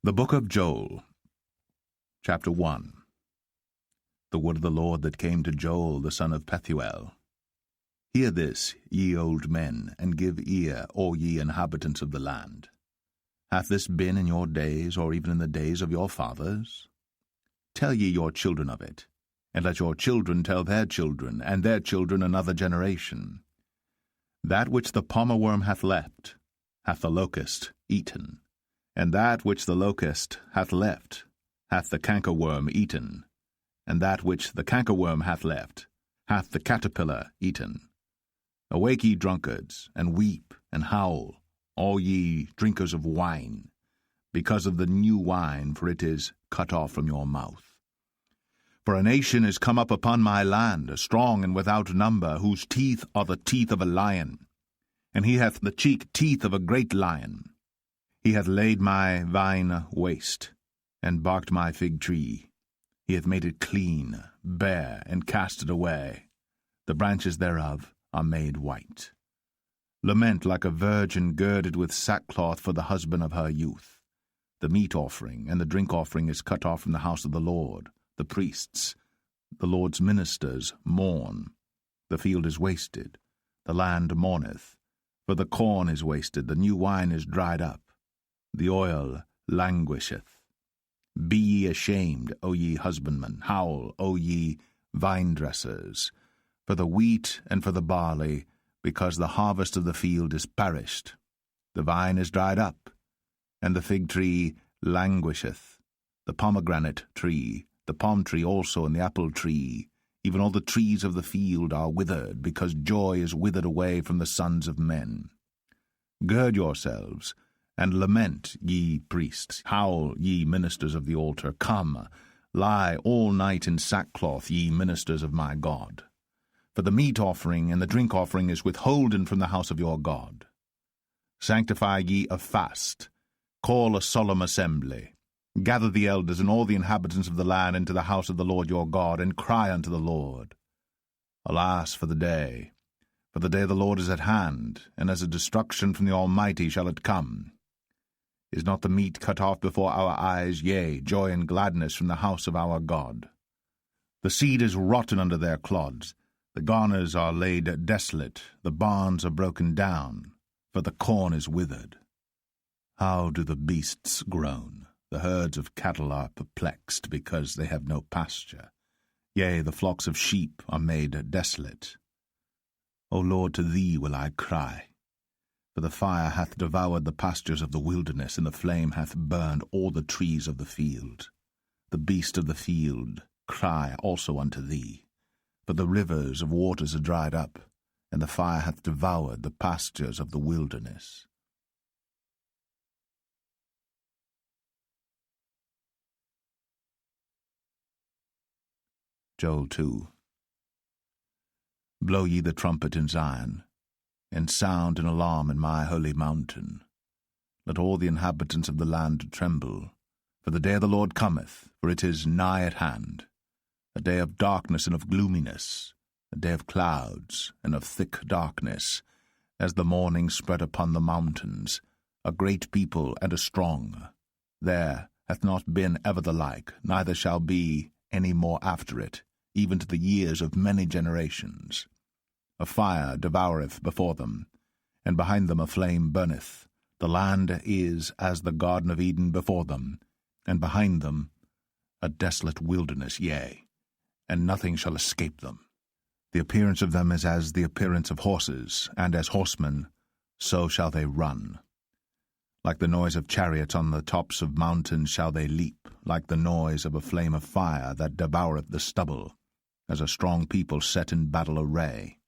The Book of Joel, Chapter 1. The word of the Lord that came to Joel the son of Pethuel. Hear this, ye old men, and give ear, all ye inhabitants of the land. Hath this been in your days, or even in the days of your fathers? Tell ye your children of it, and let your children tell their children, and their children another generation. That which the palmerworm hath left, hath the locust eaten. And that which the locust hath left, hath the cankerworm eaten. And that which the cankerworm hath left, hath the caterpillar eaten. Awake, ye drunkards, and weep, and howl, all ye drinkers of wine, because of the new wine, for it is cut off from your mouth. For a nation is come up upon my land, strong and without number, whose teeth are the teeth of a lion, and he hath the cheek teeth of a great lion. He hath laid my vine waste, and barked my fig tree. He hath made it clean, bare, and cast it away. The branches thereof are made white. Lament like a virgin girded with sackcloth for the husband of her youth. The meat offering and the drink offering is cut off from the house of the Lord. The priests, the Lord's ministers, mourn. The field is wasted, the land mourneth. For the corn is wasted, the new wine is dried up. The oil languisheth. Be ye ashamed, O ye husbandmen, howl, O ye vine-dressers, for the wheat and for the barley, because the harvest of the field is perished. The vine is dried up, and the fig tree languisheth, the pomegranate tree, the palm tree also, and the apple tree, even all the trees of the field are withered, because joy is withered away from the sons of men. Gird yourselves, and lament, ye priests, howl, ye ministers of the altar. Come, lie all night in sackcloth, ye ministers of my God. For the meat offering and the drink offering is withholden from the house of your God. Sanctify ye a fast, call a solemn assembly. Gather the elders and all the inhabitants of the land into the house of the Lord your God, and cry unto the Lord. Alas for the day of the Lord is at hand, and as a destruction from the Almighty shall it come. Is not the meat cut off before our eyes, yea, joy and gladness from the house of our God? The seed is rotten under their clods, the garners are laid desolate, the barns are broken down, for the corn is withered. How do the beasts groan? The herds of cattle are perplexed, because they have no pasture. Yea, the flocks of sheep are made desolate. O Lord, to thee will I cry. For the fire hath devoured the pastures of the wilderness, and the flame hath burned all the trees of the field. The beasts of the field cry also unto thee. For the rivers of waters are dried up, and the fire hath devoured the pastures of the wilderness. Joel 2. Blow ye the trumpet in Zion, and sound an alarm in my holy mountain. Let all the inhabitants of the land tremble, for the day of the Lord cometh, for it is nigh at hand, a day of darkness and of gloominess, a day of clouds and of thick darkness, as the morning spread upon the mountains, a great people and a strong. There hath not been ever the like, neither shall be any more after it, even to the years of many generations. A fire devoureth before them, and behind them a flame burneth. The land is as the Garden of Eden before them, and behind them a desolate wilderness, yea, and nothing shall escape them. The appearance of them is as the appearance of horses, and as horsemen, so shall they run. Like the noise of chariots on the tops of mountains shall they leap, like the noise of a flame of fire that devoureth the stubble, as a strong people set in battle array.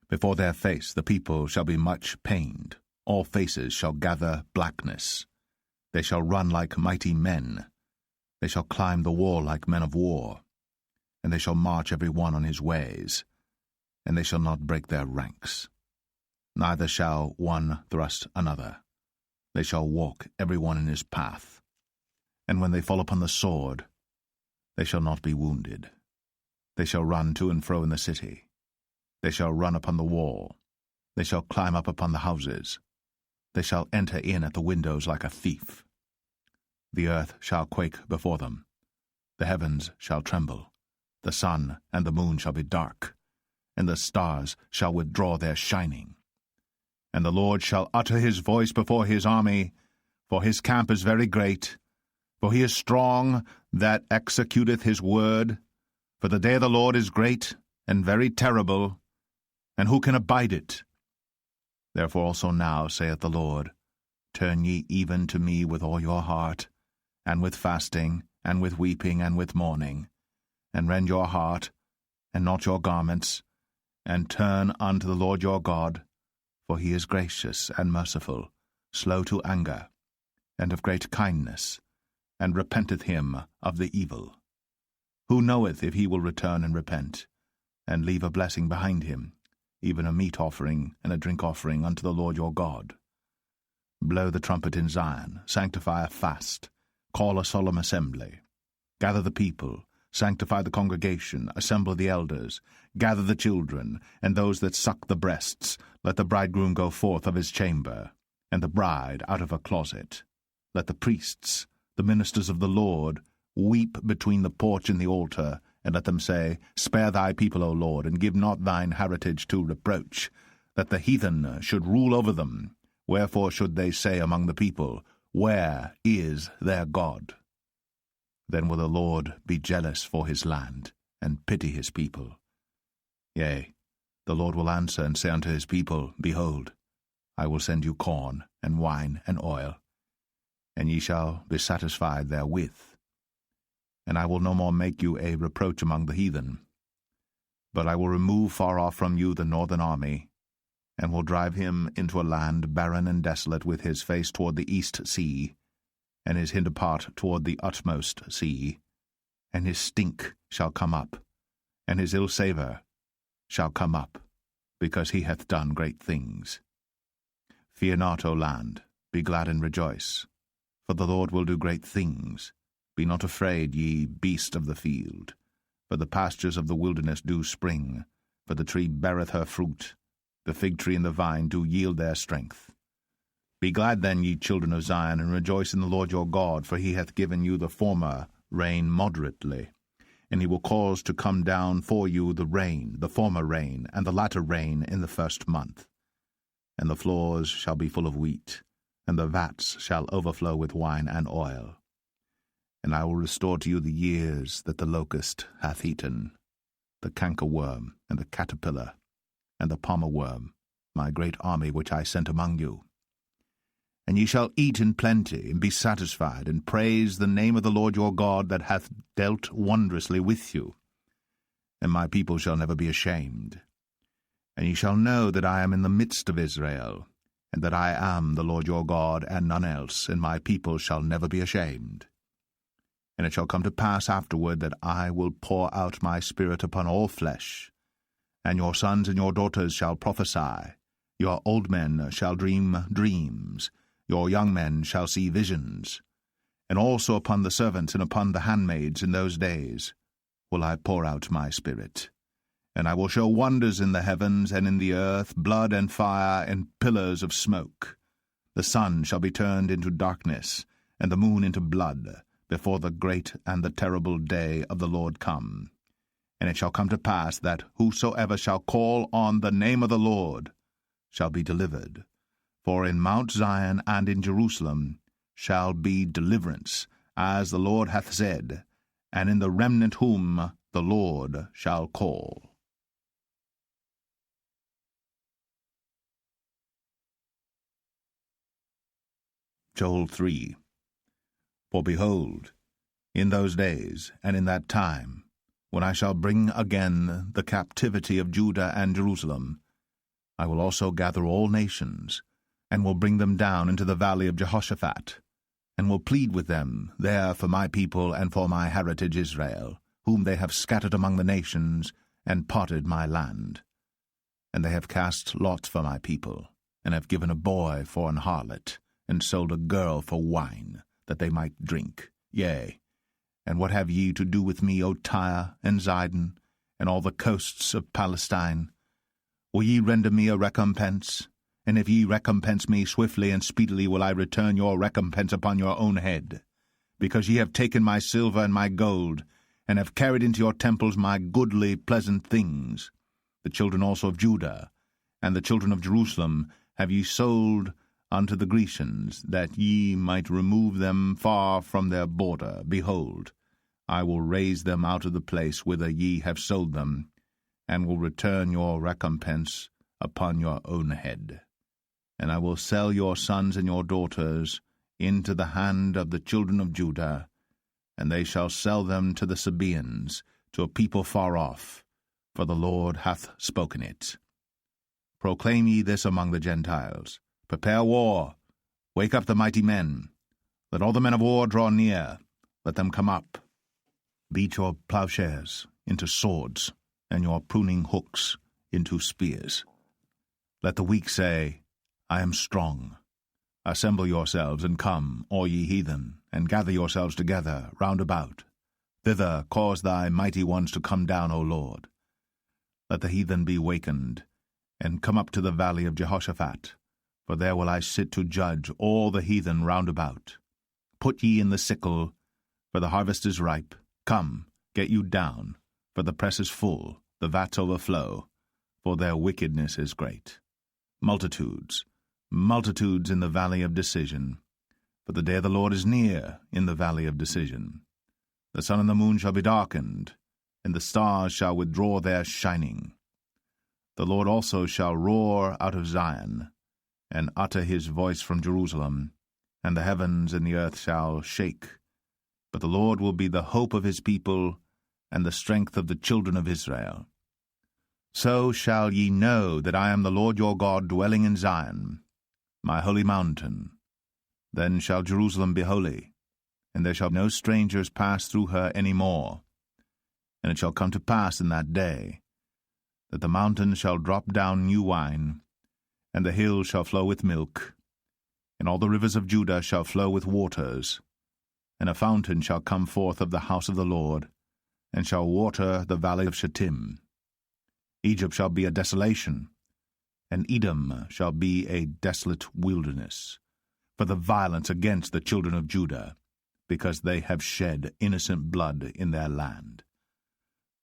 Before their face the people shall be much pained, all faces shall gather blackness. They shall run like mighty men, they shall climb the wall like men of war, and they shall march every one on his ways, and they shall not break their ranks. Neither shall one thrust another. They shall walk every one in his path. And when they fall upon the sword, they shall not be wounded. They shall run to and fro in the city. They shall run upon the wall. They shall climb up upon the houses. They shall enter in at the windows like a thief. The earth shall quake before them. The heavens shall tremble. The sun and the moon shall be dark, and the stars shall withdraw their shining. And the Lord shall utter his voice before his army, for his camp is very great, for he is strong that executeth his word. For the day of the Lord is great and very terrible, and who can abide it? Therefore also now, saith the Lord, turn ye even to me with all your heart, and with fasting, and with weeping, and with mourning, and rend your heart, and not your garments, and turn unto the Lord your God, for he is gracious and merciful, slow to anger, and of great kindness, and repenteth him of the evil. Who knoweth if he will return and repent, and leave a blessing behind him, even a meat offering and a drink offering unto the Lord your God? Blow the trumpet in Zion, sanctify a fast, call a solemn assembly. Gather the people, sanctify the congregation, assemble the elders, gather the children, and those that suck the breasts. Let the bridegroom go forth of his chamber, and the bride out of her closet. Let the priests, the ministers of the Lord, weep between the porch and the altar, and let them say, Spare thy people, O Lord, and give not thine heritage to reproach, that the heathen should rule over them. Wherefore should they say among the people, Where is their God? Then will the Lord be jealous for his land, and pity his people. Yea, the Lord will answer and say unto his people, Behold, I will send you corn, and wine, and oil, and ye shall be satisfied therewith. And I will no more make you a reproach among the heathen, but I will remove far off from you the northern army, and will drive him into a land barren and desolate, with his face toward the east sea, and his hinder part toward the utmost sea. And his stink shall come up, and his ill savour shall come up, because he hath done great things. Fear not, O land, be glad and rejoice, for the Lord will do great things. Be not afraid, ye beast of the field, for the pastures of the wilderness do spring, for the tree beareth her fruit, the fig tree and the vine do yield their strength. Be glad then, ye children of Zion, and rejoice in the Lord your God, for he hath given you the former rain moderately, and he will cause to come down for you the rain, the former rain, and the latter rain in the first month. And the floors shall be full of wheat, and the vats shall overflow with wine and oil. And I will restore to you the years that the locust hath eaten, the cankerworm, and the caterpillar, and the palmer worm, my great army which I sent among you. And ye shall eat in plenty, and be satisfied, and praise the name of the Lord your God, that hath dealt wondrously with you. And my people shall never be ashamed. And ye shall know that I am in the midst of Israel, and that I am the Lord your God, and none else, and my people shall never be ashamed. And it shall come to pass afterward that I will pour out my Spirit upon all flesh, and your sons and your daughters shall prophesy, your old men shall dream dreams, your young men shall see visions. And also upon the servants and upon the handmaids in those days will I pour out my Spirit. And I will show wonders in the heavens and in the earth, blood and fire and pillars of smoke. The sun shall be turned into darkness, and the moon into blood, before the great and the terrible day of the Lord come. And it shall come to pass that whosoever shall call on the name of the Lord shall be delivered. For in Mount Zion and in Jerusalem shall be deliverance, as the Lord hath said, and in the remnant whom the Lord shall call. Joel 3. For behold, in those days and in that time, when I shall bring again the captivity of Judah and Jerusalem, I will also gather all nations, and will bring them down into the valley of Jehoshaphat, and will plead with them there for my people and for my heritage Israel, whom they have scattered among the nations, and parted my land. And they have cast lots for my people, and have given a boy for an harlot, and sold a girl for wine, that they might drink. Yea, and what have ye to do with me, O Tyre and Zidon, and all the coasts of Palestine? Will ye render me a recompense? And if ye recompense me swiftly and speedily, will I return your recompense upon your own head. because ye have taken my silver and my gold, and have carried into your temples my goodly pleasant things. The children also of Judah, and the children of Jerusalem, have ye sold unto the Grecians, that ye might remove them far from their border. Behold, I will raise them out of the place whither ye have sold them, and will return your recompense upon your own head. And I will sell your sons and your daughters into the hand of the children of Judah, and they shall sell them to the Sabaeans, to a people far off, for the Lord hath spoken it. Proclaim ye this among the Gentiles. Prepare war. Wake up the mighty men. Let all the men of war draw near. Let them come up. Beat your plowshares into swords, and your pruning hooks into spears. Let the weak say, I am strong. Assemble yourselves, and come, all ye heathen, and gather yourselves together round about. Thither cause thy mighty ones to come down, O Lord. Let the heathen be wakened, and come up to the valley of Jehoshaphat, for there will I sit to judge all the heathen round about. Put ye in the sickle, for the harvest is ripe. Come, get you down, for the press is full, the vats overflow, for their wickedness is great. Multitudes, multitudes in the valley of decision, for the day of the Lord is near in the valley of decision. The sun and the moon shall be darkened, and the stars shall withdraw their shining. The Lord also shall roar out of Zion, and utter his voice from Jerusalem, and the heavens and the earth shall shake. But the Lord will be the hope of his people, and the strength of the children of Israel. So shall ye know that I am the Lord your God, dwelling in Zion, my holy mountain. Then shall Jerusalem be holy, and there shall no strangers pass through her any more. And it shall come to pass in that day, that the mountains shall drop down new wine, and the hills shall flow with milk, and all the rivers of Judah shall flow with waters, and a fountain shall come forth of the house of the Lord, and shall water the valley of Shittim. Egypt shall be a desolation, and Edom shall be a desolate wilderness, for the violence against the children of Judah, because they have shed innocent blood in their land.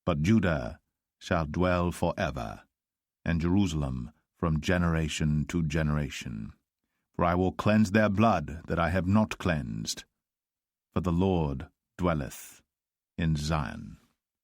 But Judah shall dwell forever, and Jerusalem from generation to generation. For I will cleanse their blood that I have not cleansed, for the Lord dwelleth in Zion.